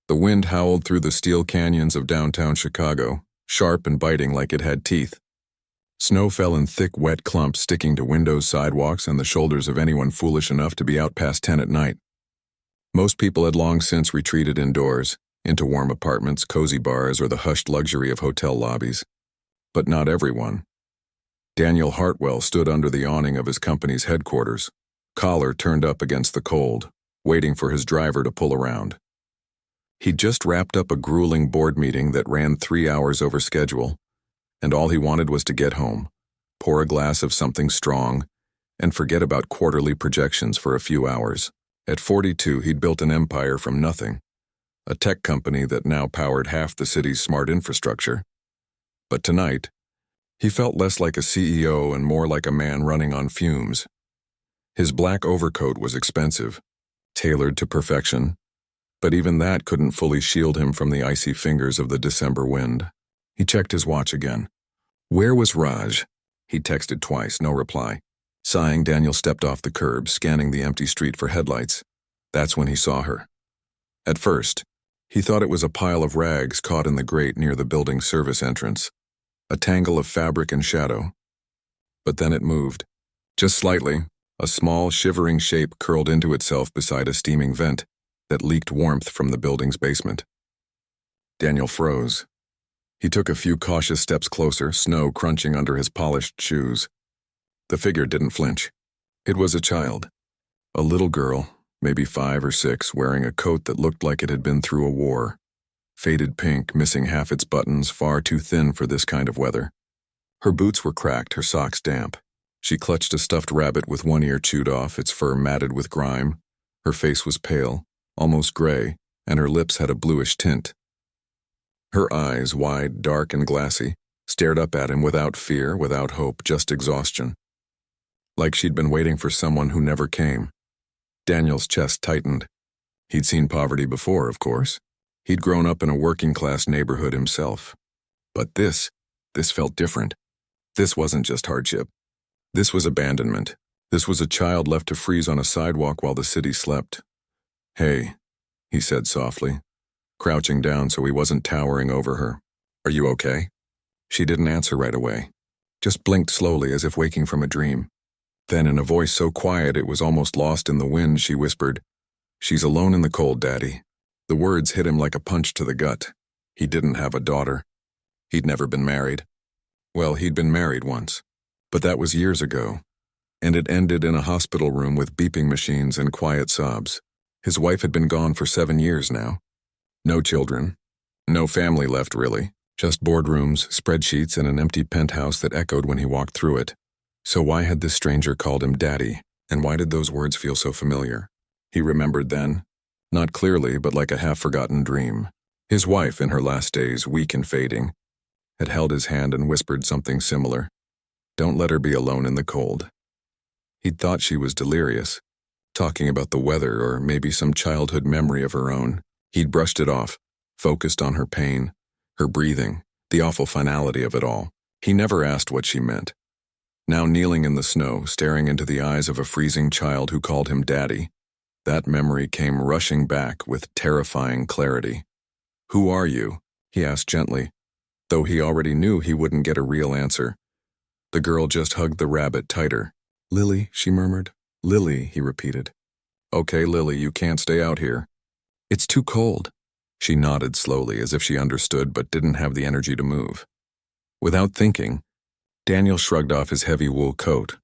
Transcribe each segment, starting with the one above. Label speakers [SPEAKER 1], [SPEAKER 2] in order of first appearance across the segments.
[SPEAKER 1] The wind howled through the steel canyons of downtown Chicago, sharp and biting like it had teeth. Snow fell in thick, wet clumps sticking to windows, sidewalks, and the shoulders of anyone foolish enough to be out past 10 at night. Most people had long since retreated indoors, into warm apartments, cozy bars, or the hushed luxury of hotel lobbies. But not everyone. Daniel Hartwell stood under the awning of his company's headquarters, collar turned up against the cold, waiting for his driver to pull around. He'd just wrapped up a grueling board meeting that ran 3 hours over schedule, and all he wanted was to get home, pour a glass of something strong, and forget about quarterly projections for a few hours. At 42, he'd built an empire from nothing, a tech company that now powered half the city's smart infrastructure. But tonight, he felt less like a CEO and more like a man running on fumes. His black overcoat was expensive, tailored to perfection, but even that couldn't fully shield him from the icy fingers of the December wind. He checked his watch again. Where was Raj? He texted twice, no reply. Sighing, Daniel stepped off the curb, scanning the empty street for headlights. That's when he saw her. At first, he thought it was a pile of rags caught in the grate near the building's service entrance, a tangle of fabric and shadow. But then it moved. Just slightly, a small, shivering shape curled into itself beside a steaming vent that leaked warmth from the building's basement. Daniel froze. He took a few cautious steps closer, snow crunching under his polished shoes. The figure didn't flinch. It was a child. A little girl, maybe 5 or 6, wearing a coat that looked like it had been through a war. Faded pink, missing half its buttons, far too thin for this kind of weather. Her boots were cracked, her socks damp. She clutched a stuffed rabbit with one ear chewed off, its fur matted with grime. Her face was pale, almost gray, and her lips had a bluish tint. Her eyes, wide, dark, and glassy, stared up at him without fear, without hope, just exhaustion. Like she'd been waiting for someone who never came. Daniel's chest tightened. He'd seen poverty before, of course. He'd grown up in a working-class neighborhood himself. But this felt different. This wasn't just hardship. This was abandonment. This was a child left to freeze on a sidewalk while the city slept. "Hey," he said softly, crouching down so he wasn't towering over her. "Are you okay?" She didn't answer right away, just blinked slowly as if waking from a dream. Then in a voice so quiet it was almost lost in the wind, she whispered, "She's alone in the cold, Daddy." The words hit him like a punch to the gut. He didn't have a daughter. He'd never been married. Well, he'd been married once, but that was years ago, and it ended in a hospital room with beeping machines and quiet sobs. His wife had been gone for 7 years now. No children. No family left, really. Just boardrooms, spreadsheets, and an empty penthouse that echoed when he walked through it. So why had this stranger called him Daddy, and why did those words feel so familiar? He remembered then. Not clearly, but like a half-forgotten dream. His wife, in her last days, weak and fading, had held his hand and whispered something similar. Don't let her be alone in the cold. He'd thought she was delirious, talking about the weather or maybe some childhood memory of her own. He'd brushed it off, focused on her pain, her breathing, the awful finality of it all. He never asked what she meant. Now kneeling in the snow, staring into the eyes of a freezing child who called him Daddy, that memory came rushing back with terrifying clarity. "Who are you?" he asked gently, though he already knew he wouldn't get a real answer. The girl just hugged the rabbit tighter. "Lily," she murmured. "Lily," he repeated. "Okay, Lily, you can't stay out here." "It's too cold." She nodded slowly as if she understood but didn't have the energy to move. Without thinking, Daniel shrugged off his heavy wool coat,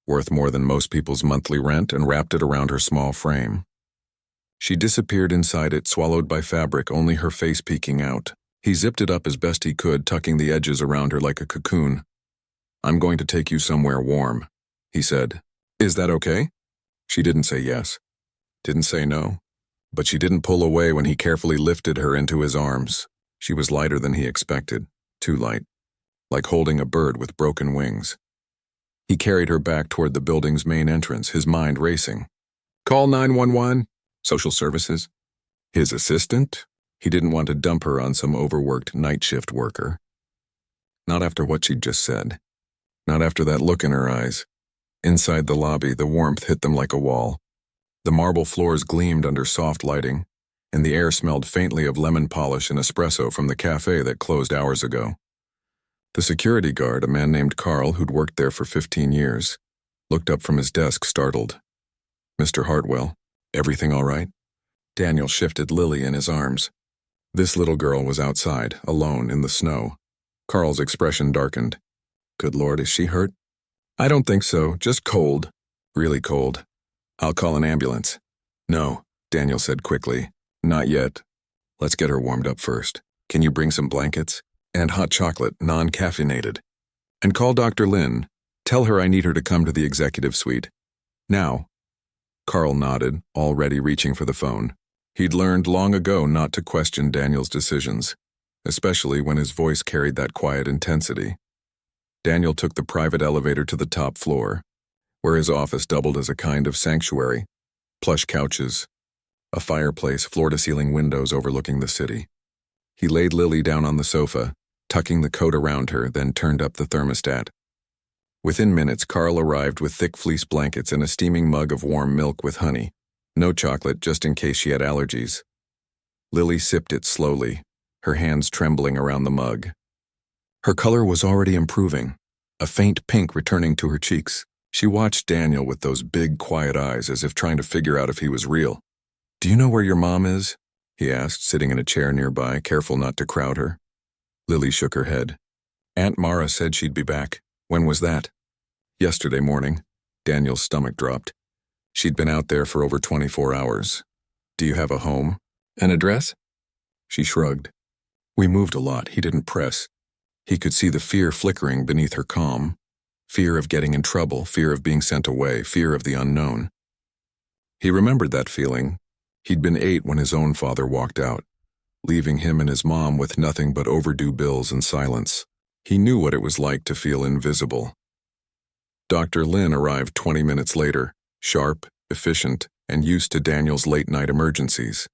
[SPEAKER 1] worth more than most people's monthly rent, and wrapped it around her small frame. She disappeared inside it, swallowed by fabric, only her face peeking out. He zipped it up as best he could, tucking the edges around her like a cocoon. "I'm going to take you somewhere warm," he said. "Is that okay?" She didn't say yes, didn't say no, but she didn't pull away when he carefully lifted her into his arms. She was lighter than he expected, too light, like holding a bird with broken wings. He carried her back toward the building's main entrance, his mind racing. "Call 911, social services." His assistant? He didn't want to dump her on some overworked night shift worker. Not after what she'd just said. Not after that look in her eyes. Inside the lobby, the warmth hit them like a wall. The marble floors gleamed under soft lighting, and the air smelled faintly of lemon polish and espresso from the cafe that closed hours ago. The security guard, a man named Carl who'd worked there for 15 years, looked up from his desk, startled. "Mr. Hartwell, everything all right?" Daniel shifted Lily in his arms. This little girl was outside, alone, in the snow. Carl's expression darkened. "Good Lord, is she hurt?" "I don't think so, just cold. Really cold. I'll call an ambulance." "No," Daniel said quickly. "Not yet. Let's get her warmed up first. Can you bring some blankets? And hot chocolate, non-caffeinated. And call Dr. Lynn. Tell her I need her to come to the executive suite. Now." Carl nodded, already reaching for the phone. He'd learned long ago not to question Daniel's decisions, especially when his voice carried that quiet intensity. Daniel took the private elevator to the top floor, where his office doubled as a kind of sanctuary. Plush couches, a fireplace, floor-to-ceiling windows overlooking the city. He laid Lily down on the sofa, tucking the coat around her, then turned up the thermostat. Within minutes, Carl arrived with thick fleece blankets and a steaming mug of warm milk with honey. No chocolate, just in case she had allergies. Lily sipped it slowly, her hands trembling around the mug. Her color was already improving, a faint pink returning to her cheeks. She watched Daniel with those big, quiet eyes as if trying to figure out if he was real. "Do you know where your mom is?" he asked, sitting in a chair nearby, careful not to crowd her. Lily shook her head. "Aunt Mara said she'd be back." "When was that?" "Yesterday morning." Daniel's stomach dropped. She'd been out there for over 24 hours. "Do you have a home? An address?" She shrugged. "We moved a lot." He didn't press. He could see the fear flickering beneath her calm. Fear of getting in trouble, fear of being sent away, fear of the unknown. He remembered that feeling. He'd been 8 when his own father walked out, leaving him and his mom with nothing but overdue bills and silence. He knew what it was like to feel invisible. Dr. Lynn arrived 20 minutes later, sharp, efficient, and used to Daniel's late-night emergencies.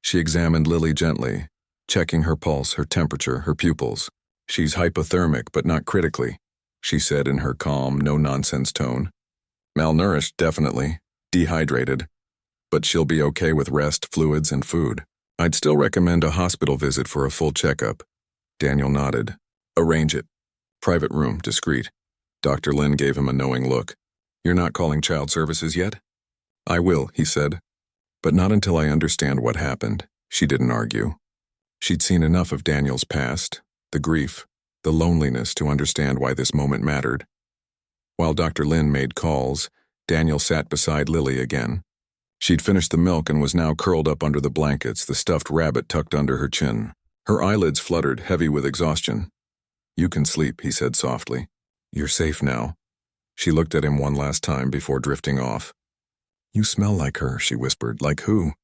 [SPEAKER 1] She examined Lily gently, checking her pulse, her temperature, her pupils. "She's hypothermic, but not critically," she said in her calm, no-nonsense tone. "Malnourished, definitely. Dehydrated. But she'll be okay with rest, fluids, and food. I'd still recommend a hospital visit for a full checkup." Daniel nodded. "Arrange it. Private room, discreet." Dr. Lynn gave him a knowing look. "You're not calling child services yet?" "I will," he said. "But not until I understand what happened." She didn't argue. She'd seen enough of Daniel's past, the grief, the loneliness to understand why this moment mattered. While Dr. Lynn made calls, Daniel sat beside Lily again. She'd finished the milk and was now curled up under the blankets, the stuffed rabbit tucked under her chin. Her eyelids fluttered, heavy with exhaustion. "You can sleep," he said softly. "You're safe now." She looked at him one last time before drifting off. "You smell like her," she whispered. "Like who?"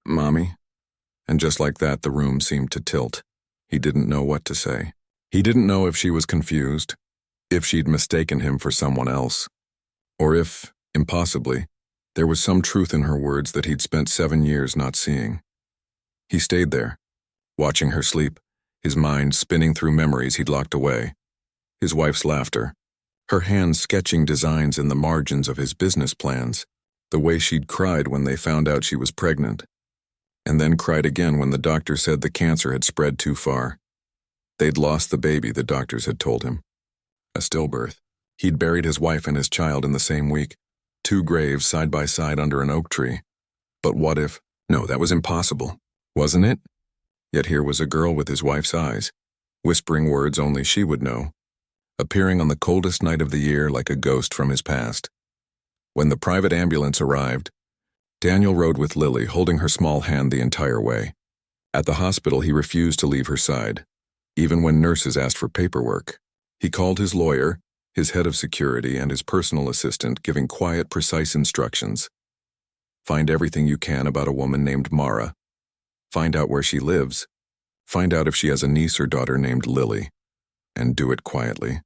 [SPEAKER 1] "Mommy." And just like that, the room seemed to tilt. He didn't know what to say. He didn't know if she was confused, if she'd mistaken him for someone else, or if, impossibly, there was some truth in her words that he'd spent 7 years not seeing. He stayed there, watching her sleep, his mind spinning through memories he'd locked away. His wife's laughter, her hands sketching designs in the margins of his business plans, the way she'd cried when they found out she was pregnant, and then cried again when the doctor said the cancer had spread too far. They'd lost the baby, the doctors had told him. A stillbirth. He'd buried his wife and his child in the same week, 2 graves side by side under an oak tree. But what if? No, that was impossible, wasn't it? Yet here was a girl with his wife's eyes, whispering words only she would know, appearing on the coldest night of the year like a ghost from his past. When the private ambulance arrived, Daniel rode with Lily, holding her small hand the entire way. At the hospital, he refused to leave her side, even when nurses asked for paperwork. He called his lawyer, his head of security, and his personal assistant, giving quiet, precise instructions. Find everything you can about a woman named Mara. Find out where she lives. Find out if she has a niece or daughter named Lily. And do it quietly.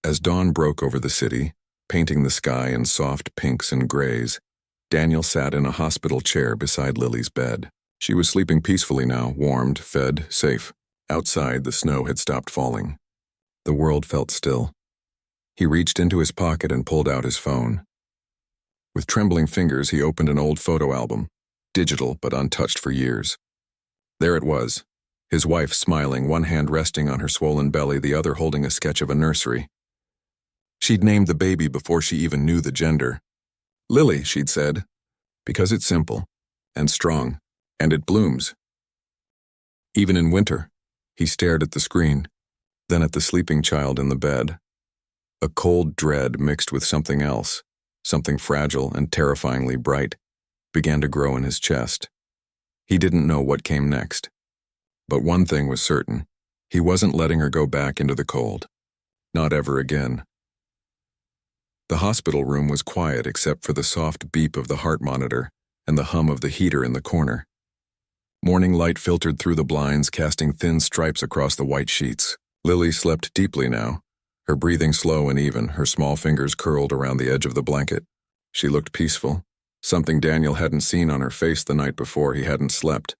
[SPEAKER 1] As dawn broke over the city, painting the sky in soft pinks and grays, Daniel sat in a hospital chair beside Lily's bed. She was sleeping peacefully now, warmed, fed, safe. Outside, the snow had stopped falling. The world felt still. He reached into his pocket and pulled out his phone. With trembling fingers, he opened an old photo album. digital but untouched for years. There it was, his wife smiling, one hand resting on her swollen belly, the other holding a sketch of a nursery. She'd named the baby before she even knew the gender. Lily, she'd said, because it's simple and strong, and it blooms. Even in winter, he stared at the screen, then at the sleeping child in the bed. A cold dread mixed with something else, something fragile and terrifyingly bright, began to grow in his chest. He didn't know what came next. But one thing was certain, he wasn't letting her go back into the cold. Not ever again. The hospital room was quiet except for the soft beep of the heart monitor and the hum of the heater in the corner. Morning light filtered through the blinds, casting thin stripes across the white sheets. Lily slept deeply now, her breathing slow and even, her small fingers curled around the edge of the blanket. She looked peaceful, something Daniel hadn't seen on her face the night before he hadn't slept.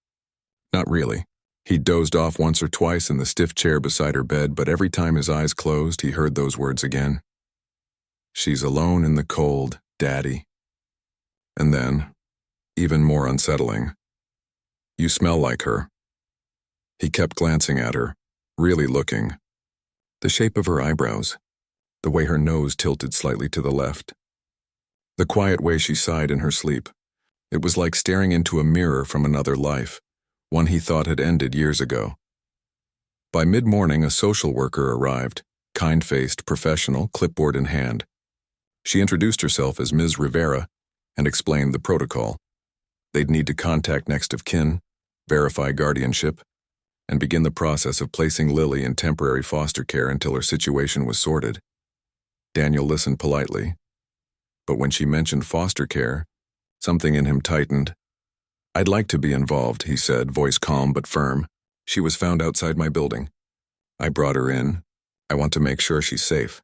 [SPEAKER 1] Not really. He'd dozed off once or twice in the stiff chair beside her bed, but every time his eyes closed, he heard those words again. She's alone in the cold, Daddy. And then, even more unsettling, you smell like her. He kept glancing at her, really looking. The shape of her eyebrows, the way her nose tilted slightly to the left, the quiet way she sighed in her sleep. It was like staring into a mirror from another life, one he thought had ended years ago. By mid-morning, a social worker arrived, kind-faced, professional, clipboard in hand. She introduced herself as Ms. Rivera and explained the protocol. They'd need to contact next of kin, verify guardianship, and begin the process of placing Lily in temporary foster care until her situation was sorted. Daniel listened politely, but when she mentioned foster care, something in him tightened. I'd like to be involved, he said, voice calm but firm. She was found outside my building. I brought her in. I want to make sure she's safe.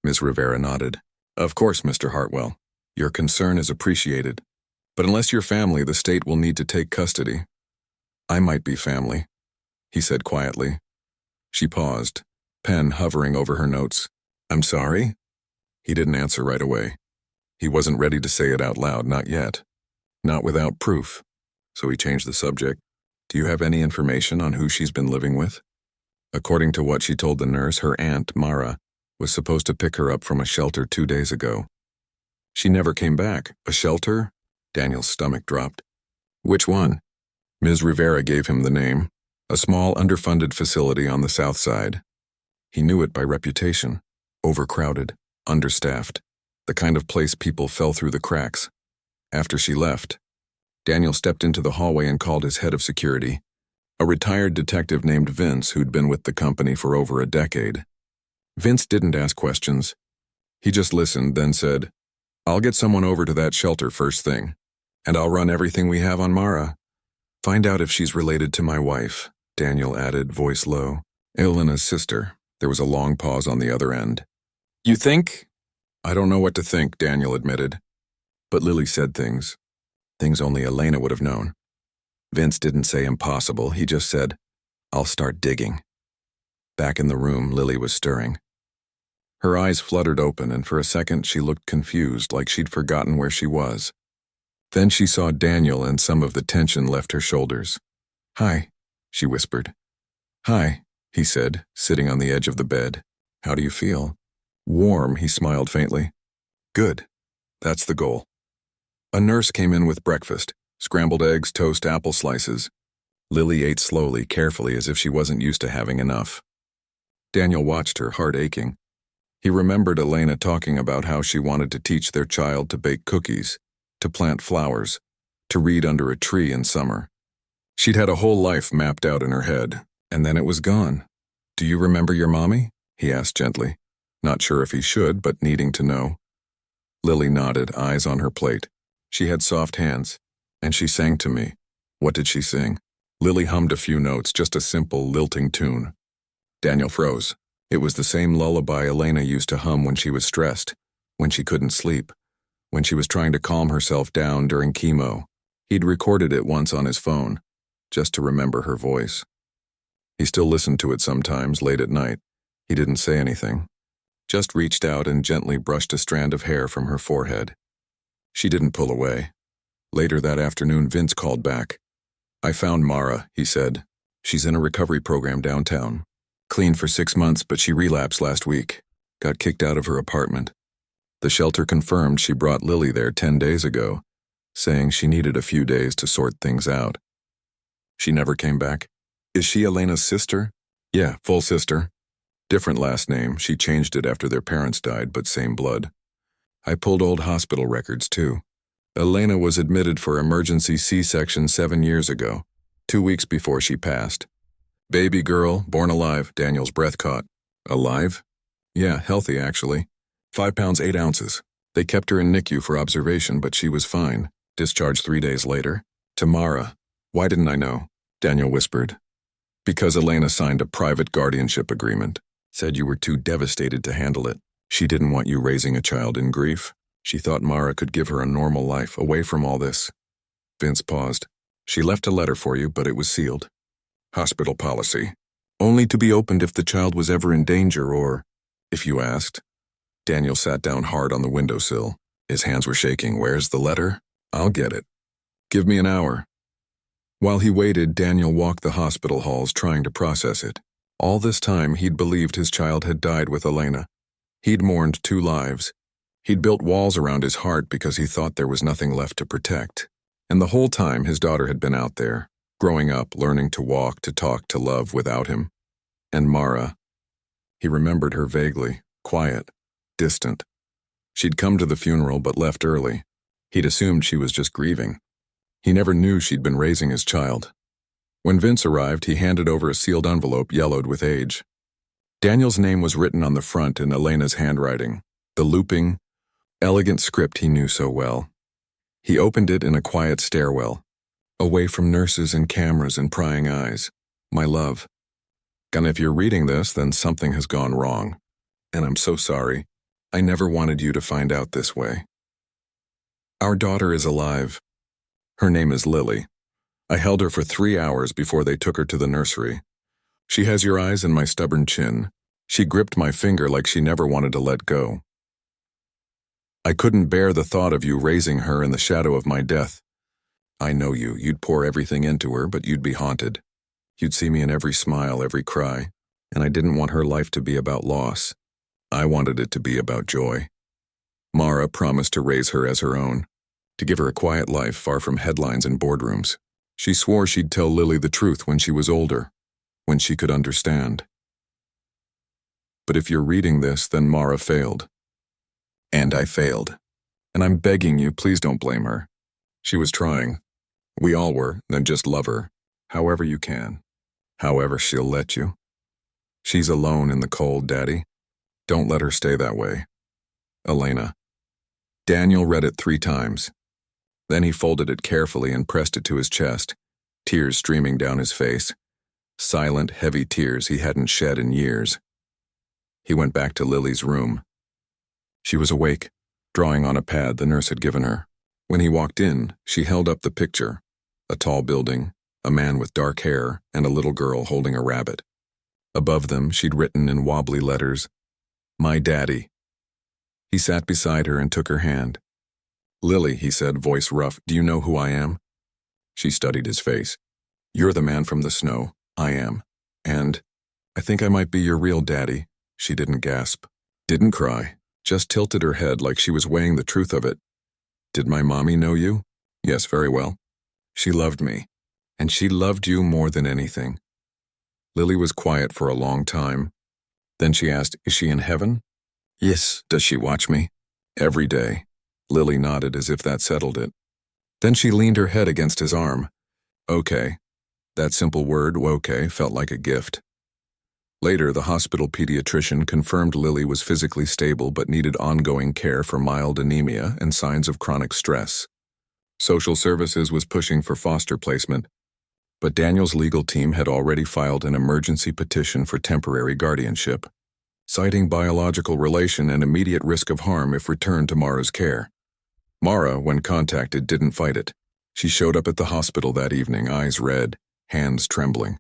[SPEAKER 1] Ms. Rivera nodded. Of course, Mr. Hartwell. Your concern is appreciated. But unless you're family, the state will need to take custody. I might be family, he said quietly. She paused, pen hovering over her notes. I'm sorry? He didn't answer right away. He wasn't ready to say it out loud, not yet. Not without proof. So he changed the subject. Do you have any information on who she's been living with? According to what she told the nurse, her aunt, Mara, was supposed to pick her up from a shelter 2 days ago. She never came back. A shelter? Daniel's stomach dropped. Which one? Ms. Rivera gave him the name. A small, underfunded facility on the south side. He knew it by reputation. Overcrowded, understaffed. The kind of place people fell through the cracks. After she left, Daniel stepped into the hallway and called his head of security, a retired detective named Vince who'd been with the company for over a decade. Vince didn't ask questions. He just listened, then said, I'll get someone over to that shelter first thing, and I'll run everything we have on Mara. Find out if she's related to my wife, Daniel added, voice low. Elena's sister. There was a long pause on the other end. You think? I don't know what to think, Daniel admitted. But Lily said things only Elena would have known. Vince didn't say impossible, he just said, I'll start digging. Back in the room, Lily was stirring. Her eyes fluttered open, and for a second she looked confused, like she'd forgotten where she was. Then she saw Daniel, and some of the tension left her shoulders. Hi, she whispered. Hi, he said, sitting on the edge of the bed. How do you feel? Warm, he smiled faintly. Good. That's the goal. A nurse came in with breakfast, scrambled eggs, toast, apple slices. Lily ate slowly, carefully, as if she wasn't used to having enough. Daniel watched her, heart aching. He remembered Elena talking about how she wanted to teach their child to bake cookies, to plant flowers, to read under a tree in summer. She'd had a whole life mapped out in her head, and then it was gone. Do you remember your mommy? He asked gently, not sure if he should, but needing to know. Lily nodded, eyes on her plate. She had soft hands, and she sang to me. What did she sing? Lily hummed a few notes, just a simple, lilting tune. Daniel froze. It was the same lullaby Elena used to hum when she was stressed, when she couldn't sleep, when she was trying to calm herself down during chemo. He'd recorded it once on his phone, just to remember her voice. He still listened to it sometimes, late at night. He didn't say anything, just reached out and gently brushed a strand of hair from her forehead. She didn't pull away. Later that afternoon, Vince called back. "I found Mara," he said. "She's in a recovery program downtown. Clean for 6 months, but she relapsed last week. Got kicked out of her apartment. The shelter confirmed she brought Lily there 10 days ago, saying she needed a few days to sort things out. She never came back." "Is she Elena's sister?" "Yeah, full sister. Different last name. She changed it after their parents died, but same blood. I pulled old hospital records, too. Elena was admitted for emergency C-section 7 years ago, 2 weeks before she passed. Baby girl, born alive, Daniel's breath caught." "Alive?" "Yeah, healthy, actually. 5 pounds 8 ounces. They kept her in NICU for observation, but she was fine. Discharged 3 days later. To Mara." "Why didn't I know?" Daniel whispered. "Because Elena signed a private guardianship agreement. Said you were too devastated to handle it. She didn't want you raising a child in grief. She thought Mara could give her a normal life, away from all this." Vince paused. "She left a letter for you, but it was sealed. Hospital policy. Only to be opened if the child was ever in danger or if you asked." Daniel sat down hard on the windowsill. His hands were shaking. "Where's the letter?" "I'll get it. Give me an hour." While he waited, Daniel walked the hospital halls trying to process it. All this time, he'd believed his child had died with Elena. He'd mourned 2 lives. He'd built walls around his heart because he thought there was nothing left to protect. And the whole time, his daughter had been out there, growing up, learning to walk, to talk, to love without him. And Mara. He remembered her vaguely, quiet, distant. She'd come to the funeral but left early. He'd assumed she was just grieving. He never knew she'd been raising his child. When Vince arrived, he handed over a sealed envelope yellowed with age. Daniel's name was written on the front in Elena's handwriting, the looping, elegant script he knew so well. He opened it in a quiet stairwell, away from nurses and cameras and prying eyes. "My love. And if you're reading this, then something has gone wrong. And I'm so sorry. I never wanted you to find out this way. Our daughter is alive. Her name is Lily. I held her for 3 hours before they took her to the nursery. She has your eyes and my stubborn chin. She gripped my finger like she never wanted to let go. I couldn't bear the thought of you raising her in the shadow of my death. I know you. You'd pour everything into her, but you'd be haunted. You'd see me in every smile, every cry, and I didn't want her life to be about loss. I wanted it to be about joy. Mara promised to raise her as her own, to give her a quiet life far from headlines and boardrooms. She swore she'd tell Lily the truth when she was older, when she could understand. But if you're reading this, then Mara failed. And I failed. And I'm begging you, please don't blame her. She was trying. We all were, then just love her, however you can, however she'll let you. She's alone in the cold, Daddy. Don't let her stay that way. Elena. Daniel read it 3 times. Then he folded it carefully and pressed it to his chest, tears streaming down his face. Silent, heavy tears he hadn't shed in years. He went back to Lily's room. She was awake, drawing on a pad the nurse had given her. When he walked in, she held up the picture, a tall building, a man with dark hair, and a little girl holding a rabbit. Above them, she'd written in wobbly letters, "My Daddy." He sat beside her and took her hand. "Lily," he said, voice rough, "do you know who I am?" She studied his face. "You're the man from the snow. I am. And I think I might be your real daddy." She didn't gasp, didn't cry, just tilted her head like she was weighing the truth of it. "Did my mommy know you?" "Yes, very well. She loved me. And she loved you more than anything." Lily was quiet for a long time. Then she asked, "Is she in heaven?" "Yes." "Does she watch me?" "Every day." Lily nodded as if that settled it. Then she leaned her head against his arm. "Okay." That simple word, okay, felt like a gift. Later, the hospital pediatrician confirmed Lily was physically stable but needed ongoing care for mild anemia and signs of chronic stress. Social Services was pushing for foster placement, but Daniel's legal team had already filed an emergency petition for temporary guardianship, citing biological relation and immediate risk of harm if returned to Mara's care. Mara, when contacted, didn't fight it. She showed up at the hospital that evening, eyes red, hands trembling.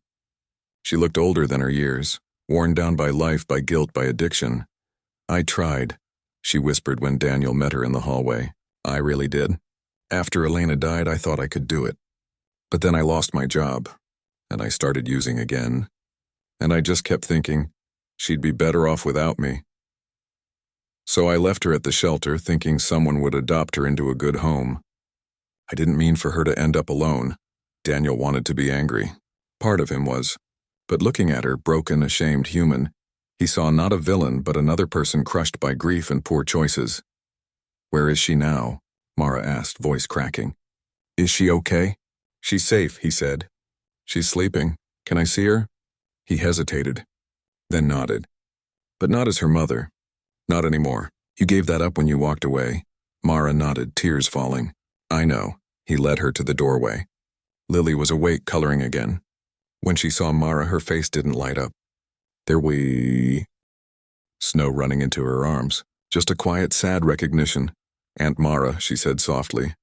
[SPEAKER 1] She looked older than her years, worn down by life, by guilt, by addiction. "I tried," she whispered when Daniel met her in the hallway. "I really did." After Elena died, I thought I could do it. But then I lost my job, and I started using again. And I just kept thinking, she'd be better off without me. So I left her at the shelter, thinking someone would adopt her into a good home. I didn't mean for her to end up alone. Daniel wanted to be angry. Part of him was. But looking at her, broken, ashamed human, he saw not a villain but another person crushed by grief and poor choices. "Where is she now?" Mara asked, voice cracking. "Is she okay?" "She's safe," he said. "She's sleeping. Can I see her?" He hesitated, then nodded. "But not as her mother. Not anymore. You gave that up when you walked away." Mara nodded, tears falling. "I know." He led her to the doorway. Lily was awake, coloring again. When she saw Mara, her face didn't light up. "There we..." Snow running into her arms. Just a quiet, sad recognition. "Aunt Mara," she said softly.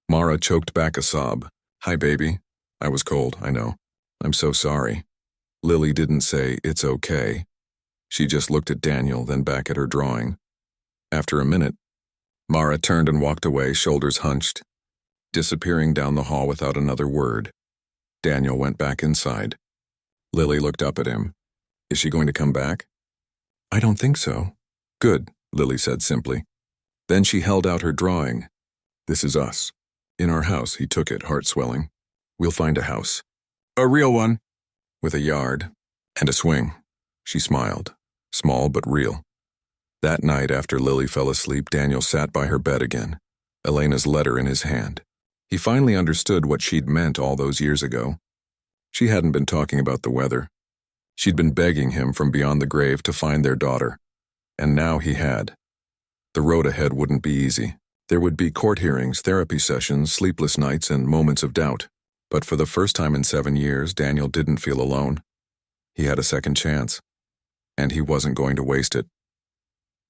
[SPEAKER 1] Mara choked back a sob. "Hi, baby. I was cold, I know. I'm so sorry." Lily didn't say, "It's okay." She just looked at Daniel, then back at her drawing. After a minute, Mara turned and walked away, shoulders hunched, disappearing down the hall without another word. Daniel went back inside. Lily looked up at him. "Is she going to come back?" "I don't think so." "Good," Lily said simply. Then she held out her drawing. "This is us. In our house," he took it, heart swelling. "We'll find a house. A real one. With a yard. And a swing." She smiled. Small but real. That night after Lily fell asleep, Daniel sat by her bed again, Elena's letter in his hand. He finally understood what she'd meant all those years ago. She hadn't been talking about the weather. She'd been begging him from beyond the grave to find their daughter. And now he had. The road ahead wouldn't be easy. There would be court hearings, therapy sessions, sleepless nights, and moments of doubt. But for the first time in 7 years, Daniel didn't feel alone. He had a second chance. And he wasn't going to waste it.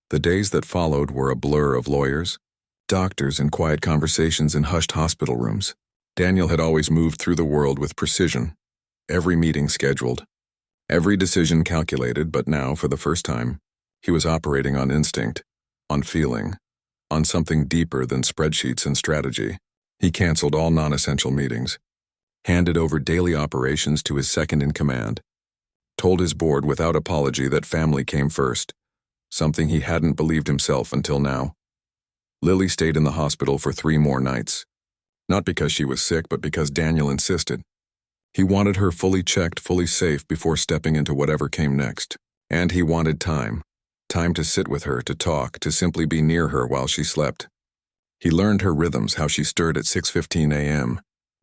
[SPEAKER 1] The days that followed were a blur of lawyers, doctors, and quiet conversations in hushed hospital rooms. Daniel had always moved through the world with precision. Every meeting scheduled. Every decision calculated, but now, for the first time, he was operating on instinct, on feeling, on something deeper than spreadsheets and strategy. He canceled all non-essential meetings, handed over daily operations to his second-in-command, told his board without apology that family came first, something he hadn't believed himself until now. Lily stayed in the hospital for 3 more nights. Not because she was sick, but because Daniel insisted. He wanted her fully checked, fully safe before stepping into whatever came next. And he wanted time. Time to sit with her, to talk, to simply be near her while she slept. He learned her rhythms, how she stirred at 6:15 a.m.,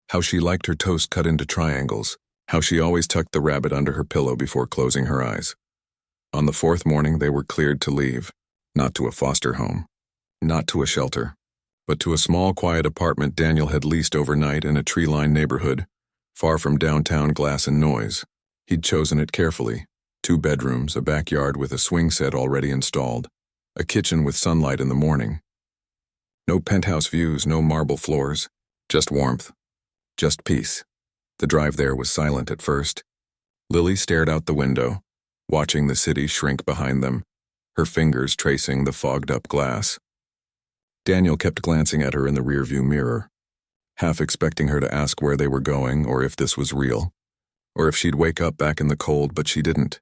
[SPEAKER 1] how she liked her toast cut into triangles, how she always tucked the rabbit under her pillow before closing her eyes. On the 4th morning, they were cleared to leave. Not to a foster home. Not to a shelter. But to a small, quiet apartment Daniel had leased overnight in a tree-lined neighborhood, far from downtown glass and noise. He'd chosen it carefully. 2 bedrooms, a backyard with a swing set already installed, a kitchen with sunlight in the morning. No penthouse views, no marble floors, just warmth, just peace. The drive there was silent at first. Lily stared out the window, watching the city shrink behind them, her fingers tracing the fogged-up glass. Daniel kept glancing at her in the rearview mirror, half expecting her to ask where they were going or if this was real, or if she'd wake up back in the cold, but she didn't.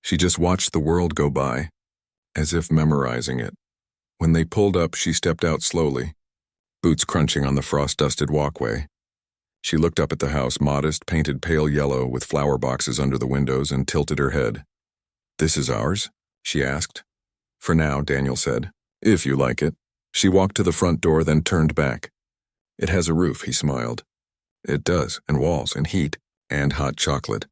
[SPEAKER 1] She just watched the world go by, as if memorizing it. When they pulled up, she stepped out slowly, boots crunching on the frost-dusted walkway. She looked up at the house, modest, painted pale yellow with flower boxes under the windows, and tilted her head. "This is ours?" she asked. "For now," Daniel said. "If you like it." She walked to the front door, then turned back. "It has a roof," he smiled. "It does, and walls, and heat, and hot chocolate.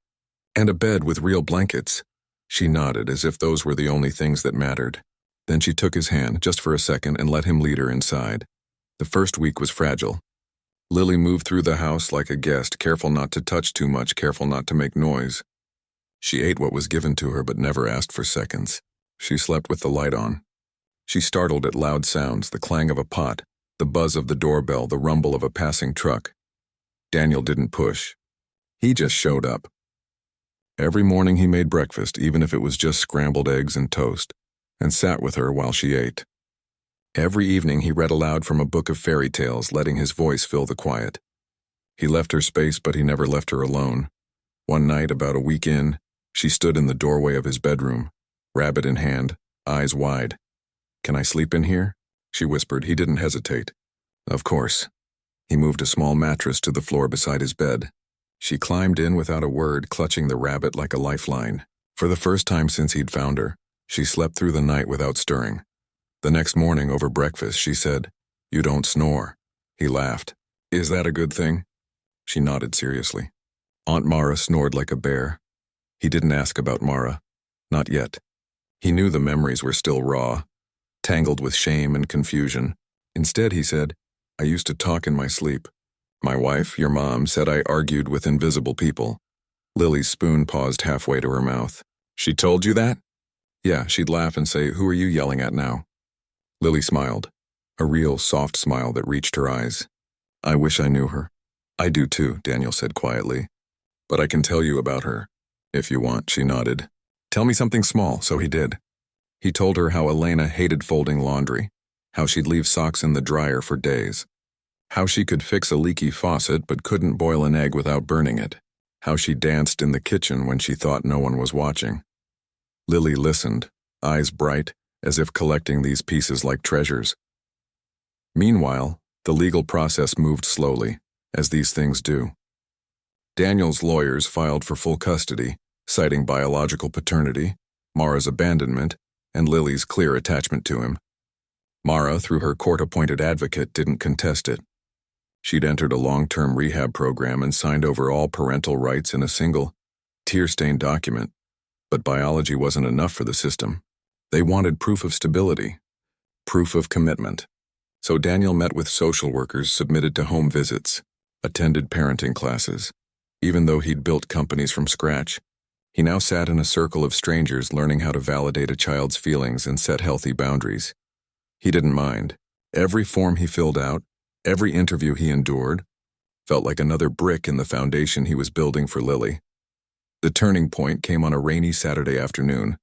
[SPEAKER 1] And a bed with real blankets." She nodded, as if those were the only things that mattered. Then she took his hand, just for a second, and let him lead her inside. The first week was fragile. Lily moved through the house like a guest, careful not to touch too much, careful not to make noise. She ate what was given to her, but never asked for seconds. She slept with the light on. She startled at loud sounds, the clang of a pot, the buzz of the doorbell, the rumble of a passing truck. Daniel didn't push. He just showed up. Every morning he made breakfast, even if it was just scrambled eggs and toast, and sat with her while she ate. Every evening he read aloud from a book of fairy tales, letting his voice fill the quiet. He left her space, but he never left her alone. One night, about a week in, she stood in the doorway of his bedroom, rabbit in hand, eyes wide. "Can I sleep in here?" she whispered. He didn't hesitate. "Of course." He moved a small mattress to the floor beside his bed. She climbed in without a word, clutching the rabbit like a lifeline. For the first time since he'd found her, she slept through the night without stirring. The next morning, over breakfast, she said, "You don't snore." He laughed. "Is that a good thing?" She nodded seriously. Aunt Mara snored like a bear. He didn't ask about Mara. Not yet. He knew the memories were still raw, tangled with shame and confusion. Instead, he said, "I used to talk in my sleep. My wife, your mom, said I argued with invisible people." Lily's spoon paused halfway to her mouth. "She told you that?" "Yeah," she'd laugh and say, "Who are you yelling at now?" Lily smiled, a real soft smile that reached her eyes. "I wish I knew her." "I do too," Daniel said quietly. "But I can tell you about her, if you want," she nodded. "Tell me something small," so he did. He told her how Elena hated folding laundry, how she'd leave socks in the dryer for days, how she could fix a leaky faucet but couldn't boil an egg without burning it, how she danced in the kitchen when she thought no one was watching. Lily listened, eyes bright, as if collecting these pieces like treasures. Meanwhile, the legal process moved slowly, as these things do. Daniel's lawyers filed for full custody, citing biological paternity, Mara's abandonment, and Lily's clear attachment to him. Mara, through her court-appointed advocate, didn't contest it. She'd entered a long-term rehab program and signed over all parental rights in a single, tear-stained document. But biology wasn't enough for the system. They wanted proof of stability, proof of commitment. So Daniel met with social workers, submitted to home visits, attended parenting classes. Even though he'd built companies from scratch, he now sat in a circle of strangers learning how to validate a child's feelings and set healthy boundaries. He didn't mind. Every form he filled out, every interview he endured, felt like another brick in the foundation he was building for Lily. The turning point came on a rainy Saturday afternoon.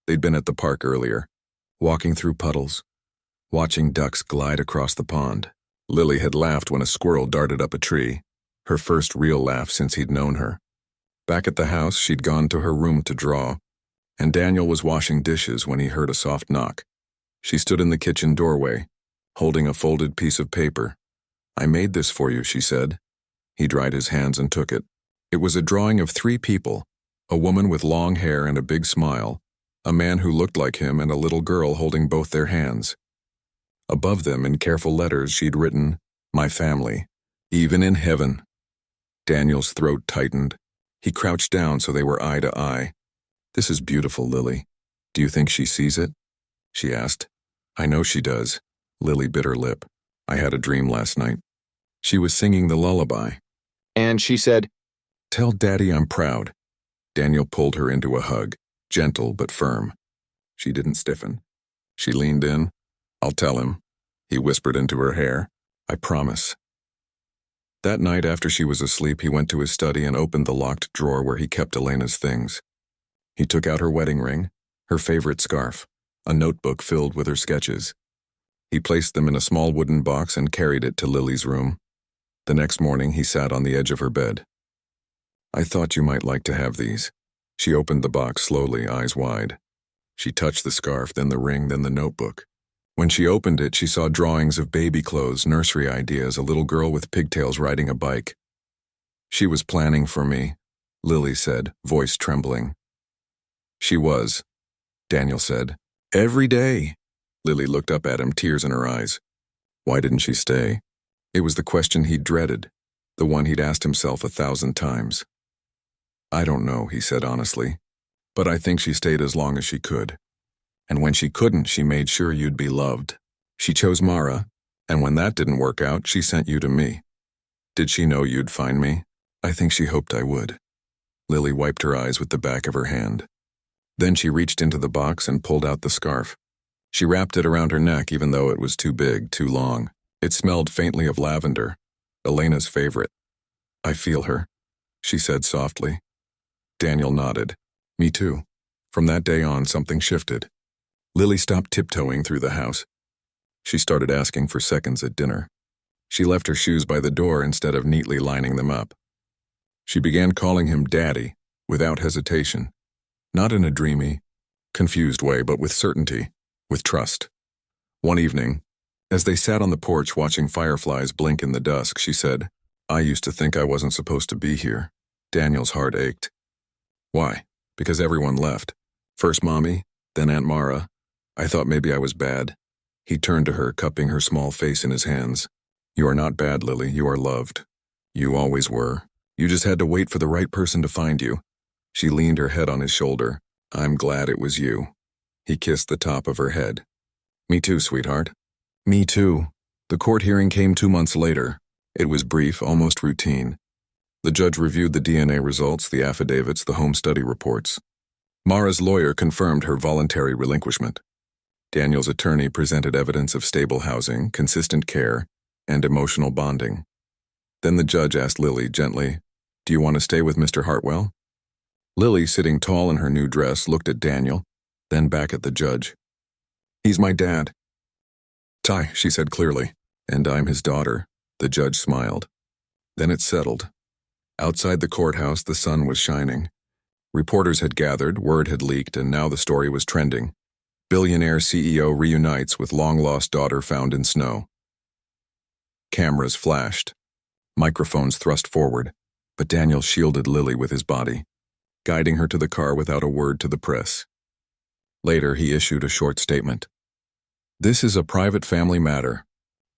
[SPEAKER 1] They'd been at the park earlier, walking through puddles, watching ducks glide across the pond. Lily had laughed when a squirrel darted up a tree, her first real laugh since he'd known her. Back at the house, she'd gone to her room to draw, and Daniel was washing dishes when he heard a soft knock. She stood in the kitchen doorway, holding a folded piece of paper. "I made this for you," she said. He dried his hands and took it. It was a drawing of 3 people, a woman with long hair and a big smile, a man who looked like him, and a little girl holding both their hands. Above them, in careful letters, she'd written, "My family, even in heaven." Daniel's throat tightened. He crouched down so they were eye to eye. "This is beautiful, Lily. Do you think she sees it?" she asked. "I know she does." Lily bit her lip. "I had a dream last night." She was singing the lullaby. And she said, "Tell Daddy I'm proud." Daniel pulled her into a hug, gentle but firm. She didn't stiffen. She leaned in. "I'll tell him," he whispered into her hair. "I promise." That night, after she was asleep, he went to his study and opened the locked drawer where he kept Elena's things. He took out her wedding ring, her favorite scarf, a notebook filled with her sketches. He placed them in a small wooden box and carried it to Lily's room. The next morning, he sat on the edge of her bed. "I thought you might like to have these." She opened the box slowly, eyes wide. She touched the scarf, then the ring, then the notebook. When she opened it, she saw drawings of baby clothes, nursery ideas, a little girl with pigtails riding a bike. "She was planning for me," Lily said, voice trembling. "She was," Daniel said. "Every day." Lily looked up at him, tears in her eyes. Why didn't she stay? It was the question he'd dreaded, the one he'd asked himself 1,000 times. "I don't know," he said honestly, "but I think she stayed as long as she could. And when she couldn't, she made sure you'd be loved. She chose Mara, and when that didn't work out, she sent you to me. Did she know you'd find me? I think she hoped I would." Lily wiped her eyes with the back of her hand. Then she reached into the box and pulled out the scarf. She wrapped it around her neck even though it was too big, too long. It smelled faintly of lavender, Elena's favorite. "I feel her," she said softly. Daniel nodded. "Me too." From that day on, something shifted. Lily stopped tiptoeing through the house. She started asking for seconds at dinner. She left her shoes by the door instead of neatly lining them up. She began calling him Daddy, without hesitation. Not in a dreamy, confused way, but with certainty, with trust. One evening, as they sat on the porch watching fireflies blink in the dusk, she said, "I used to think I wasn't supposed to be here." Daniel's heart ached. Why? Because everyone left. First Mommy, then Aunt Mara. I thought maybe I was bad. He turned to her, cupping her small face in his hands. "You are not bad, Lily. You are loved. You always were. You just had to wait for the right person to find you." She leaned her head on his shoulder. "I'm glad it was you." He kissed the top of her head. "Me too, sweetheart." "Me too." The court hearing came 2 months later. It was brief, almost routine. The judge reviewed the DNA results, the affidavits, the home study reports. Mara's lawyer confirmed her voluntary relinquishment. Daniel's attorney presented evidence of stable housing, consistent care, and emotional bonding. Then the judge asked Lily gently, "Do you want to stay with Mr. Hartwell?" Lily, sitting tall in her new dress, looked at Daniel, then back at the judge. "He's my dad." "Ty," she said clearly, "and I'm his daughter." The judge smiled. Then it settled. Outside the courthouse, the sun was shining. Reporters had gathered, word had leaked, and now the story was trending. Billionaire CEO reunites with long-lost daughter found in snow. Cameras flashed. Microphones thrust forward, but Daniel shielded Lily with his body, guiding her to the car without a word to the press. Later, he issued a short statement. "This is a private family matter.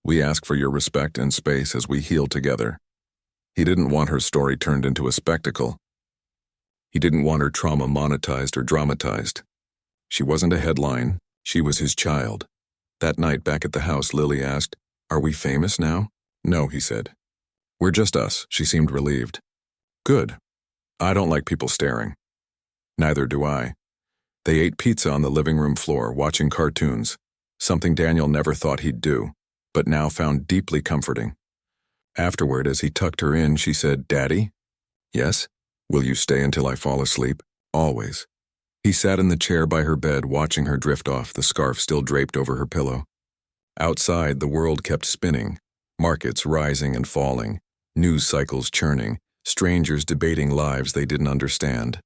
[SPEAKER 1] We ask for your respect and space as we heal together." He didn't want her story turned into a spectacle. He didn't want her trauma monetized or dramatized. She wasn't a headline. She was his child. That night back at the house, Lily asked, "Are we famous now?" "No," he said. "We're just us." She seemed relieved. "Good. I don't like people staring." "Neither do I." They ate pizza on the living room floor, watching cartoons, something Daniel never thought he'd do, but now found deeply comforting. Afterward, as he tucked her in, she said, "Daddy?" "Yes?" "Will you stay until I fall asleep?" "Always." He sat in the chair by her bed, watching her drift off, the scarf still draped over her pillow. Outside, the world kept spinning, markets rising and falling, news cycles churning, strangers debating lives they didn't understand.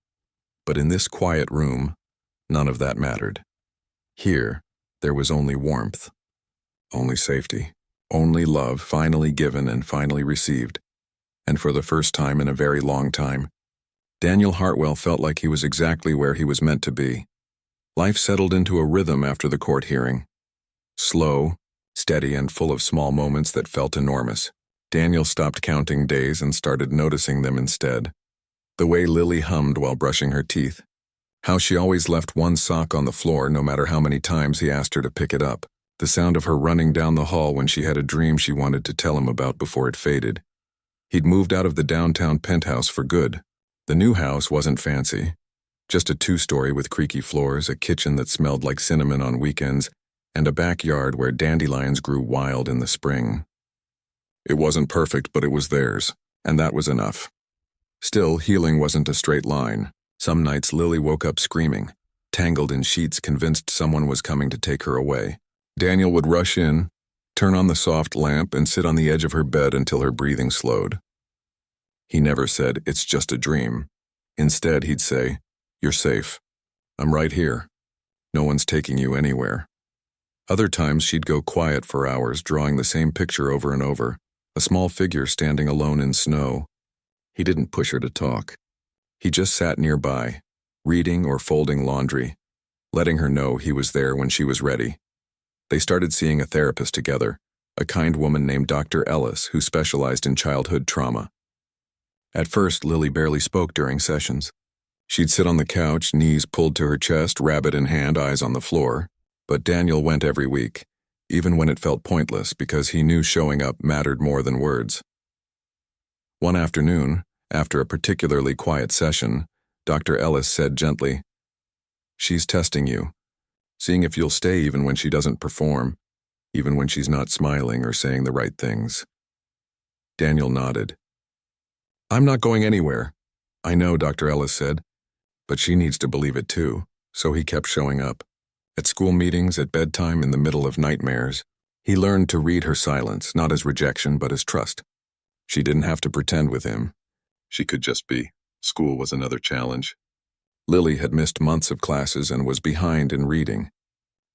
[SPEAKER 1] But in this quiet room, none of that mattered. Here, there was only warmth, only safety, only love finally given and finally received. And for the first time in a very long time, Daniel Hartwell felt like he was exactly where he was meant to be. Life settled into a rhythm after the court hearing. Slow, steady, and full of small moments that felt enormous. Daniel stopped counting days and started noticing them instead. The way Lily hummed while brushing her teeth. How she always left one sock on the floor no matter how many times he asked her to pick it up. The sound of her running down the hall when she had a dream she wanted to tell him about before it faded. He'd moved out of the downtown penthouse for good. The new house wasn't fancy. Just a 2-story with creaky floors, a kitchen that smelled like cinnamon on weekends, and a backyard where dandelions grew wild in the spring. It wasn't perfect, but it was theirs, and that was enough. Still, healing wasn't a straight line. Some nights Lily woke up screaming, tangled in sheets, convinced someone was coming to take her away. Daniel would rush in, turn on the soft lamp, and sit on the edge of her bed until her breathing slowed. He never said, "It's just a dream." Instead, he'd say, "You're safe. I'm right here. No one's taking you anywhere." Other times she'd go quiet for hours, drawing the same picture over and over, a small figure standing alone in snow. He didn't push her to talk. He just sat nearby, reading or folding laundry, letting her know he was there when she was ready. They started seeing a therapist together, a kind woman named Dr. Ellis who specialized in childhood trauma. At first, Lily barely spoke during sessions. She'd sit on the couch, knees pulled to her chest, rabbit in hand, eyes on the floor. But Daniel went every week, even when it felt pointless, because he knew showing up mattered more than words. One afternoon, after a particularly quiet session, Dr. Ellis said gently, "She's testing you, seeing if you'll stay even when she doesn't perform, even when she's not smiling or saying the right things." Daniel nodded. "I'm not going anywhere." "I know," Dr. Ellis said, "but she needs to believe it too." So he kept showing up. At school meetings, at bedtime, in the middle of nightmares. He learned to read her silence, not as rejection, but as trust. She didn't have to pretend with him. She could just be. School was another challenge. Lily had missed months of classes and was behind in reading.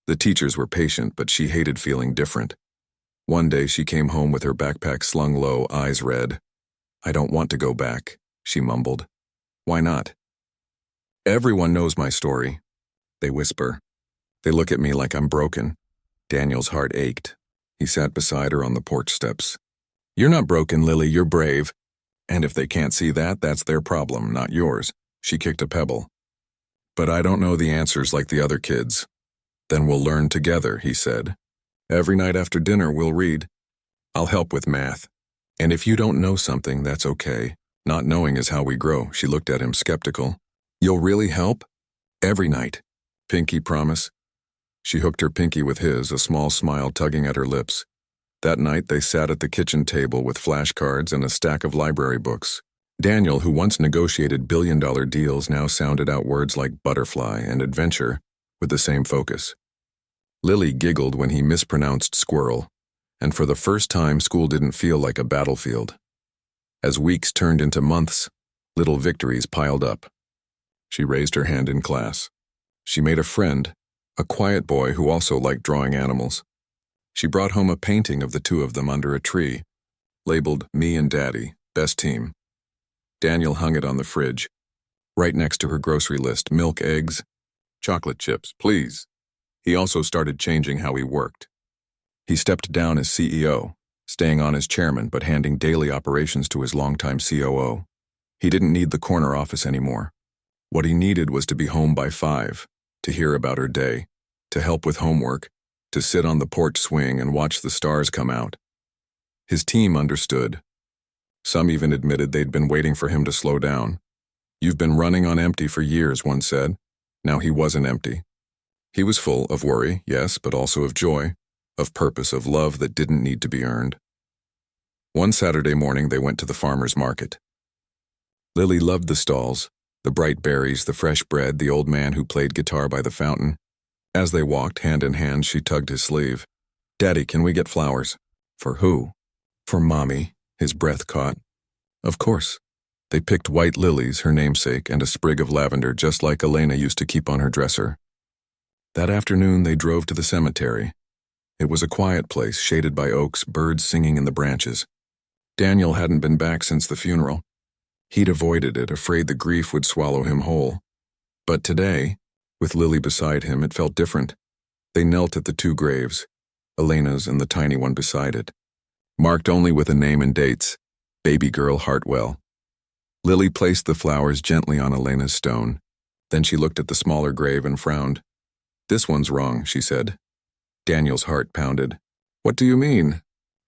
[SPEAKER 1] The teachers were patient, but she hated feeling different. One day she came home with her backpack slung low, eyes red. "I don't want to go back," she mumbled. "Why not?" "Everyone knows my story," they whisper. They look at me like I'm broken. Daniel's heart ached. He sat beside her on the porch steps. "You're not broken, Lily, you're brave. And if they can't see that, that's their problem, not yours." She kicked a pebble. "But I don't know the answers like the other kids." "Then we'll learn together," he said. "Every night after dinner we'll read. I'll help with math. And if you don't know something, that's okay. Not knowing is how we grow." She looked at him skeptical. "You'll really help?" "Every night. Pinky promise." She hooked her pinky with his, a small smile tugging at her lips. That night they sat at the kitchen table with flashcards and a stack of library books. Daniel, who once negotiated billion-dollar deals, now sounded out words like butterfly and adventure with the same focus. Lily giggled when he mispronounced squirrel, and for the first time school didn't feel like a battlefield. As weeks turned into months, little victories piled up. She raised her hand in class. She made a friend, a quiet boy who also liked drawing animals. She brought home a painting of the two of them under a tree, labeled "Me and Daddy, Best Team." Daniel hung it on the fridge, right next to her grocery list: milk, eggs, chocolate chips, please. He also started changing how he worked. He stepped down as CEO, staying on as chairman but handing daily operations to his longtime COO. He didn't need the corner office anymore. What he needed was to be home by 5, to hear about her day, to help with homework, to sit on the porch swing and watch the stars come out. His team understood. Some even admitted they'd been waiting for him to slow down. "You've been running on empty for years," one said. Now he wasn't empty. He was full of worry, yes, but also of joy, of purpose, of love that didn't need to be earned. One Saturday morning they went to the farmer's market. Lily loved the stalls, the bright berries, the fresh bread, the old man who played guitar by the fountain. As they walked hand in hand, she tugged his sleeve. "Daddy, can we get flowers?" "For who?" "For Mommy," his breath caught. "Of course." They picked white lilies, her namesake, and a sprig of lavender just like Elena used to keep on her dresser. That afternoon they drove to the cemetery. It was a quiet place, shaded by oaks, birds singing in the branches. Daniel hadn't been back since the funeral. He'd avoided it, afraid the grief would swallow him whole. But today, with Lily beside him, it felt different. They knelt at the 2 graves, Elena's and the tiny one beside it, marked only with a name and dates: baby girl Hartwell. Lily placed the flowers gently on Elena's stone. Then she looked at the smaller grave and frowned. "This one's wrong," she said. Daniel's heart pounded. "What do you mean?"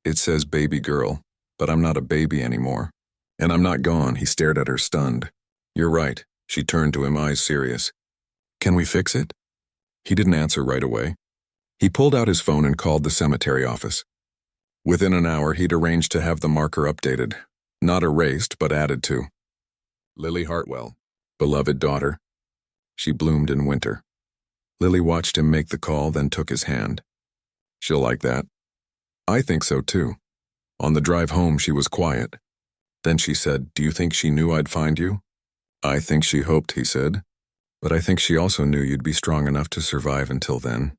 [SPEAKER 1] "It says baby girl, but I'm not a baby anymore. And I'm not gone." He stared at her, stunned. "You're right." She turned to him, eyes serious. "Can we fix it?" He didn't answer right away. He pulled out his phone and called the cemetery office. Within an hour, he'd arranged to have the marker updated. Not erased, but added to. Lily Hartwell, beloved daughter. She bloomed in winter. Lily watched him make the call, then took his hand. "She'll like that." "I think so too." On the drive home, she was quiet. Then she said, "Do you think she knew I'd find you?" "I think she hoped," he said. "But I think she also knew you'd be strong enough to survive until then."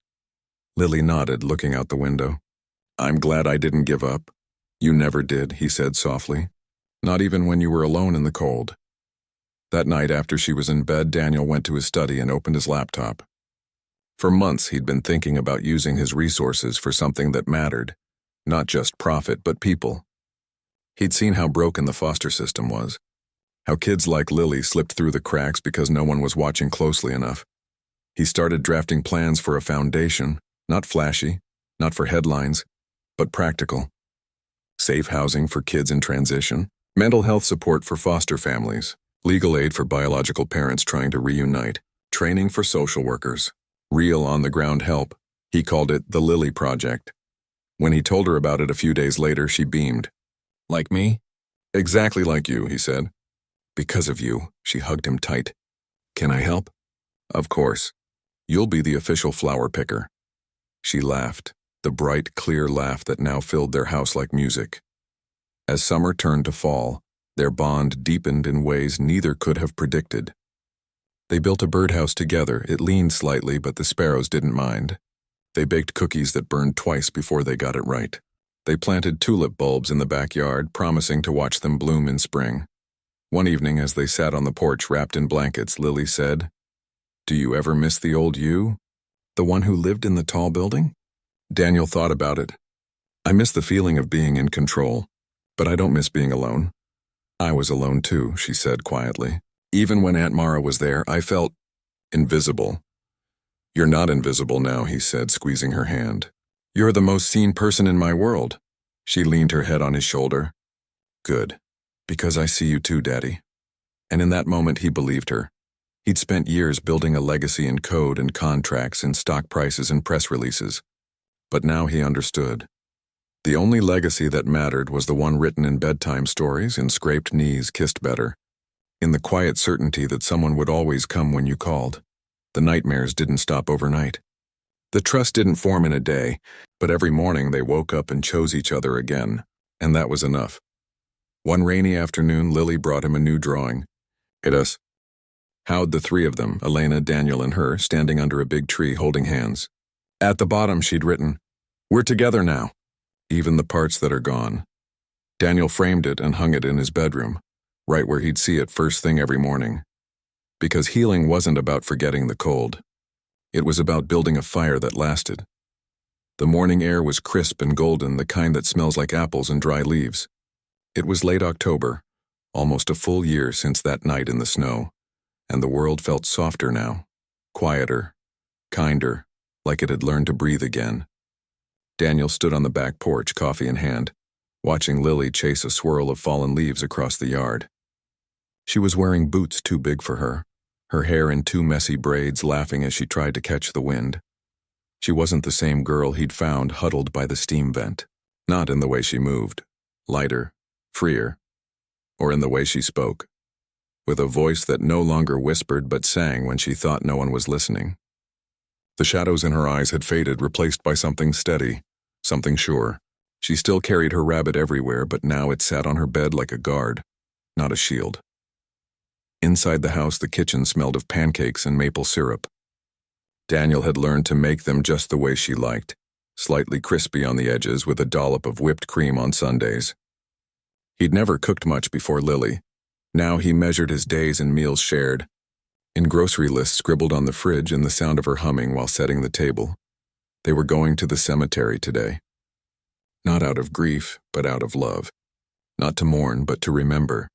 [SPEAKER 1] Lily nodded, looking out the window. "I'm glad I didn't give up." "You never did," he said softly. "Not even when you were alone in the cold." That night, after she was in bed, Daniel went to his study and opened his laptop. For months, he'd been thinking about using his resources for something that mattered, not just profit, but people. He'd seen how broken the foster system was, how kids like Lily slipped through the cracks because no one was watching closely enough. He started drafting plans for a foundation, not flashy, not for headlines, but practical. Safe housing for kids in transition, mental health support for foster families, legal aid for biological parents trying to reunite, training for social workers, real on-the-ground help. He called it the Lily Project. When he told her about it a few days later, she beamed. "Like me?" "Exactly like you," he said. "Because of you," she hugged him tight. "Can I help?" "Of course. You'll be the official flower picker." She laughed. the bright, clear laugh that now filled their house like music. As summer turned to fall, their bond deepened in ways neither could have predicted. They built a birdhouse together. It leaned slightly, but the sparrows didn't mind. They baked cookies that burned twice before they got it right. They planted tulip bulbs in the backyard, promising to watch them bloom in spring. One evening, as they sat on the porch wrapped in blankets, Lily said, "Do you ever miss the old you? The one who lived in the tall building?" Daniel thought about it. "I miss the feeling of being in control, but I don't miss being alone." "I was alone too," she said quietly. "Even when Aunt Mara was there, I felt invisible." "You're not invisible now," he said, squeezing her hand. "You're the most seen person in my world." She leaned her head on his shoulder. "Good, because I see you too, Daddy." And in that moment he believed her. He'd spent years building a legacy in code and contracts and stock prices and press releases. But now he understood. The only legacy that mattered was the one written in bedtime stories, in scraped knees kissed better, in the quiet certainty that someone would always come when you called. The nightmares didn't stop overnight. The trust didn't form in a day, but every morning they woke up and chose each other again, and that was enough. One rainy afternoon, Lily brought him a new drawing. It how'd the three of them, Elena, Daniel, and her, standing under a big tree holding hands. At the bottom she'd written, "We're together now, even the parts that are gone." Daniel framed it and hung it in his bedroom, right where he'd see it first thing every morning. Because healing wasn't about forgetting the cold. It was about building a fire that lasted. The morning air was crisp and golden, the kind that smells like apples and dry leaves. It was late October, almost a full year since that night in the snow, and the world felt softer now, quieter, kinder, like it had learned to breathe again. Daniel stood on the back porch, coffee in hand, watching Lily chase a swirl of fallen leaves across the yard. She was wearing boots too big for her hair in two messy braids, laughing as she tried to catch the wind. She wasn't the same girl he'd found huddled by the steam vent, not in the way she moved, lighter, freer, or in the way she spoke, with a voice that no longer whispered but sang when she thought no one was listening. The shadows in her eyes had faded, replaced by something steady, something sure. She still carried her rabbit everywhere, but now it sat on her bed like a guard, not a shield. Inside the house, the kitchen smelled of pancakes and maple syrup. Daniel had learned to make them just the way she liked, slightly crispy on the edges with a dollop of whipped cream on Sundays. He'd never cooked much before Lily. Now he measured his days in meals shared, in grocery lists scribbled on the fridge and the sound of her humming while setting the table. They were going to the cemetery today. Not out of grief, but out of love. Not to mourn, but to remember.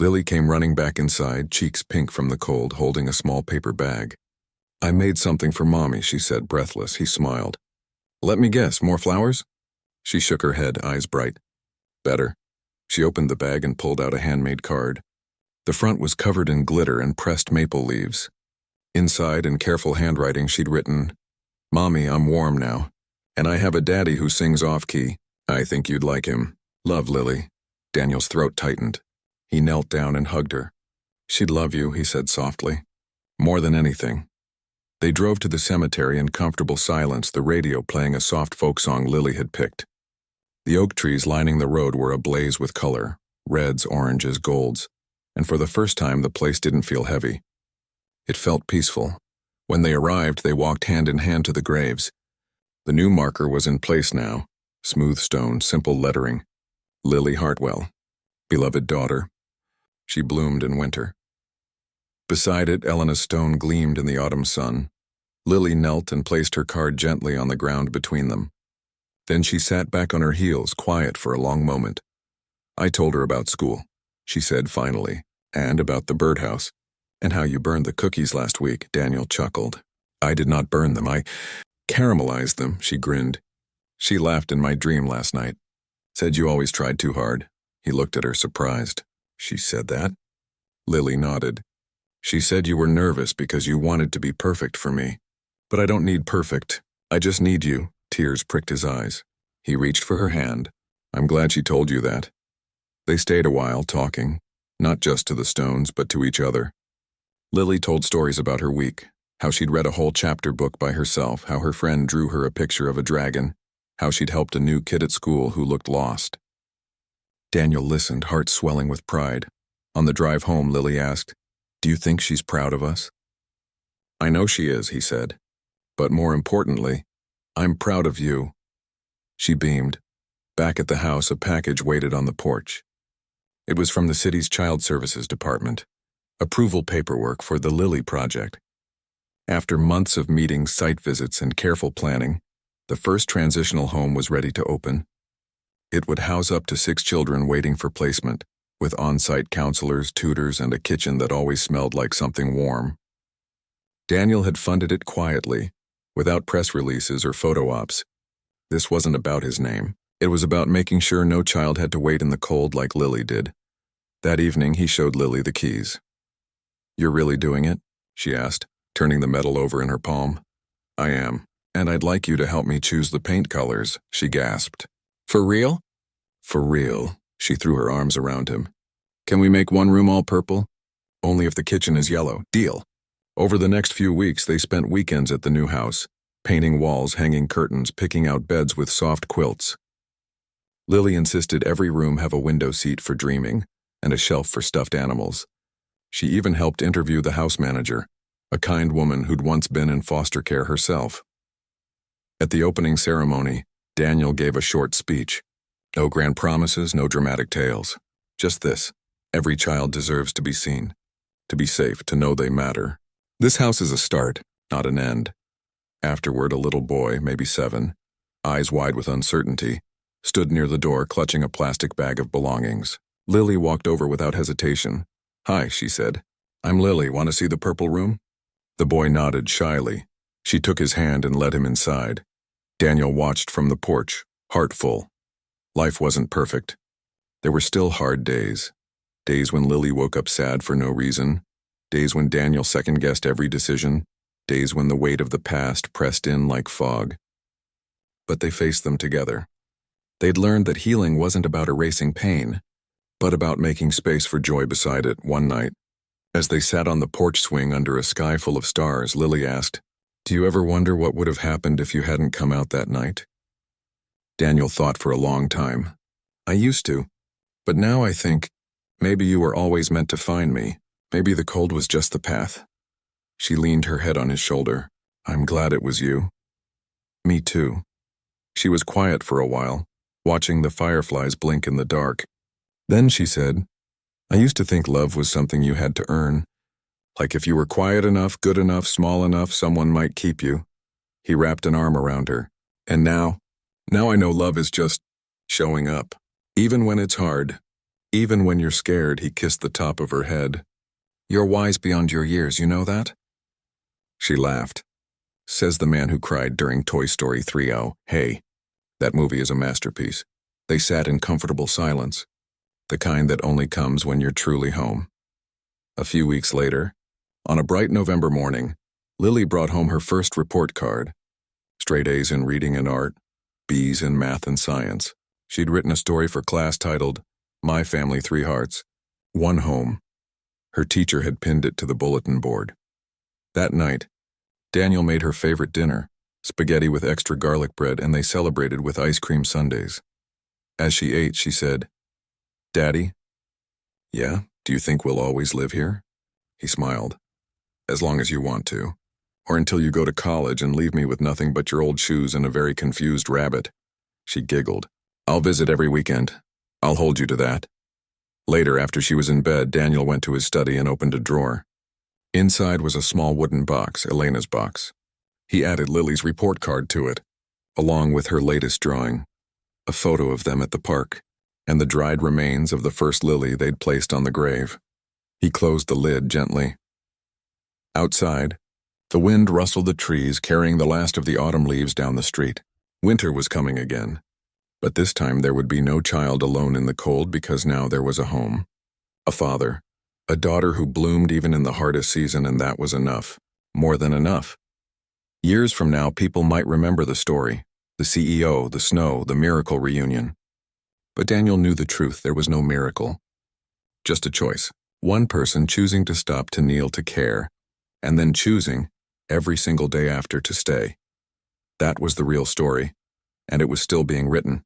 [SPEAKER 1] Lily came running back inside, cheeks pink from the cold, holding a small paper bag. "I made something for Mommy," she said, breathless. He smiled. "Let me guess, more flowers?" She shook her head, eyes bright. "Better." She opened the bag and pulled out a handmade card. The front was covered in glitter and pressed maple leaves. Inside, in careful handwriting, she'd written, "Mommy, I'm warm now, and I have a daddy who sings off-key. I think you'd like him. Love, Lily." Daniel's throat tightened. He knelt down and hugged her. "She'd love you," he said softly. "More than anything." They drove to the cemetery in comfortable silence, the radio playing a soft folk song Lily had picked. The oak trees lining the road were ablaze with color, reds, oranges, golds, and for the first time the place didn't feel heavy. It felt peaceful. When they arrived, they walked hand in hand to the graves. The new marker was in place now, smooth stone, simple lettering. Lily Hartwell, beloved daughter. She bloomed in winter. Beside it, Elena's stone gleamed in the autumn sun. Lily knelt and placed her card gently on the ground between them. Then she sat back on her heels, quiet for a long moment. "I told her about school," she said finally, "and about the birdhouse, and how you burned the cookies last week." Daniel chuckled. "I did not burn them. I caramelized them," she grinned. "She laughed in my dream last night. Said you always tried too hard." He looked at her, surprised. "She said that?" Lily nodded. "She said you were nervous because you wanted to be perfect for me. But I don't need perfect. I just need you." Tears pricked his eyes. He reached for her hand. "I'm glad she told you that." They stayed a while, talking, not just to the stones, but to each other. Lily told stories about her week, how she'd read a whole chapter book by herself, how her friend drew her a picture of a dragon, how she'd helped a new kid at school who looked lost. Daniel listened, heart swelling with pride. On the drive home, Lily asked, "Do you think she's proud of us?" "I know she is," he said. "But more importantly, I'm proud of you." She beamed. Back at the house, a package waited on the porch. It was from the city's Child Services Department. Approval paperwork for the Lily Project. After months of meetings, site visits, and careful planning, the first transitional home was ready to open. It would house up to 6 children waiting for placement, with on-site counselors, tutors, and a kitchen that always smelled like something warm. Daniel had funded it quietly, without press releases or photo ops. This wasn't about his name. It was about making sure no child had to wait in the cold like Lily did. That evening, he showed Lily the keys. "You're really doing it?" she asked, turning the metal over in her palm. "I am, and I'd like you to help me choose the paint colors," she gasped. "For real?" "For real." She threw her arms around him. "Can we make one room all purple? Only if the kitchen is yellow. Deal." Over the next few weeks, they spent weekends at the new house, painting walls, hanging curtains, picking out beds with soft quilts. Lily insisted every room have a window seat for dreaming and a shelf for stuffed animals. She even helped interview the house manager, a kind woman who'd once been in foster care herself. At the opening ceremony, Daniel gave a short speech. No grand promises, no dramatic tales. Just this: every child deserves to be seen, to be safe, to know they matter. This house is a start, not an end. Afterward, a little boy, maybe 7, eyes wide with uncertainty, stood near the door clutching a plastic bag of belongings. Lily walked over without hesitation. "Hi," she said. "I'm Lily. Want to see the purple room?" The boy nodded shyly. She took his hand and led him inside. Daniel watched from the porch, heart full. Life wasn't perfect. There were still hard days. Days when Lily woke up sad for no reason. Days when Daniel second-guessed every decision. Days when the weight of the past pressed in like fog. But they faced them together. They'd learned that healing wasn't about erasing pain, but about making space for joy beside it. One night, as they sat on the porch swing under a sky full of stars, Lily asked, "Do you ever wonder what would have happened if you hadn't come out that night?" Daniel thought for a long time. "I used to, but now I think, maybe you were always meant to find me. Maybe the cold was just the path." She leaned her head on his shoulder. "I'm glad it was you." "Me too." She was quiet for a while, watching the fireflies blink in the dark. Then she said, "I used to think love was something you had to earn. Like if you were quiet enough, good enough, small enough, someone might keep you." He wrapped an arm around her. "And now I know love is just showing up. Even when it's hard, even when you're scared." He kissed the top of her head. "You're wise beyond your years, you know that?" She laughed. Says the man who cried during Toy Story 3. Oh, hey, that movie is a masterpiece. They sat in comfortable silence, the kind that only comes when you're truly home. A few weeks later, on a bright November morning, Lily brought home her first report card. Straight A's in reading and art, B's in math and science. She'd written a story for class titled, "My Family 3 Hearts, One Home." Her teacher had pinned it to the bulletin board. That night, Daniel made her favorite dinner, spaghetti with extra garlic bread, and they celebrated with ice cream sundaes. As she ate, she said, "Daddy?" "Yeah, do you think we'll always live here?" He smiled. "As long as you want to. Or until you go to college and leave me with nothing but your old shoes and a very confused rabbit." She giggled. "I'll visit every weekend. I'll hold you to that." Later, after she was in bed, Daniel went to his study and opened a drawer. Inside was a small wooden box, Elena's box. He added Lily's report card to it, along with her latest drawing, a photo of them at the park, and the dried remains of the first lily they'd placed on the grave. He closed the lid gently. Outside, the wind rustled the trees, carrying the last of the autumn leaves down the street. Winter was coming again, but this time there would be no child alone in the cold because now there was a home, a father, a daughter who bloomed even in the hardest season, and that was enough, more than enough. Years from now, people might remember the story, the CEO, the snow, the miracle reunion. But Daniel knew the truth. There was no miracle. Just a choice. One person choosing to stop to kneel to care, and then choosing, every single day after, to stay. That was the real story. and it was still being written.